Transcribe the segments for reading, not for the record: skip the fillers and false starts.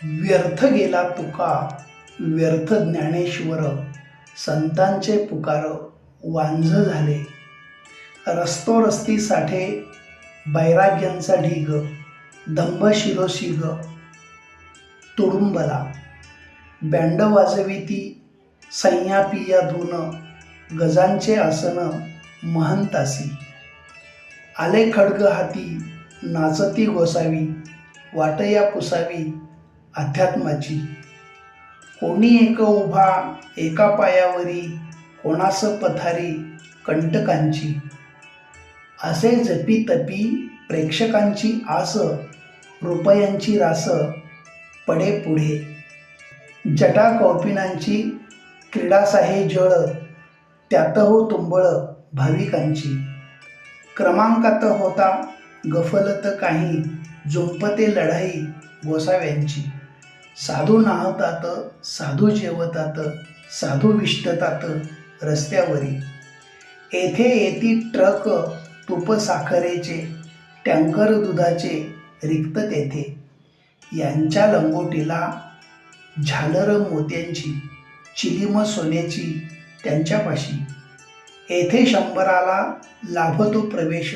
व्यर्थ गेला तुका व्यर्थ ज्ञानेश्वर, संतांचे पुकार वांझ झाले. रस्तोरस्ती साठे बैराग्यांचा ढीग, दंभ शिरोशीग तुडुंबला. बँड वाजविती संयापिया धून, गजांचे आसन महंतासी. आले खड्ग हाती नाचती गोसावी, वाटया पुसावी अध्यात्माची. कोणी एक उभा एका पायावरी, कोणास पथारी कंटकांची. असे जपी तपी प्रेक्षकांची आस, रुपयांची रास पडे पुढे. जटा कौपिनांची क्रीडासाहे जळ, त्यात हो तुंबळ भाविकांची. क्रमांकात होता गफलत काही, जुंपते लढाई गोसाव्यांची. साधू नाहतात साधू जेवतात, साधू विष्टतात रस्त्यावरी. येथे येती ट्रक तूप साखरेचे, टँकर दुधाचे रिक्त तेथे. यांच्या लंगोटीला झालर मोत्यांची, चिलीम सोन्याची त्यांच्यापाशी. येथे 100ला लाभतो प्रवेश,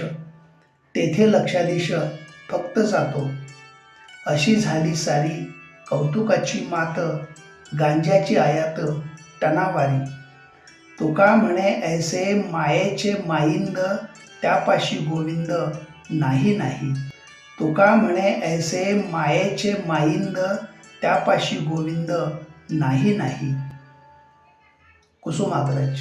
तेथे लक्षाधीश फक्त जातो. अशी झाली सारी कौतुकाची मात, गांज्याची आयात टनावारी. तुका म्हणे ऐसे मायेचे माईंद, त्यापाशी गोविंद नाही नाही. तुका म्हणे ऐसे मायेचे माईंद, त्यापाशी गोविंद नाही नाही. कुसुमाग्रज.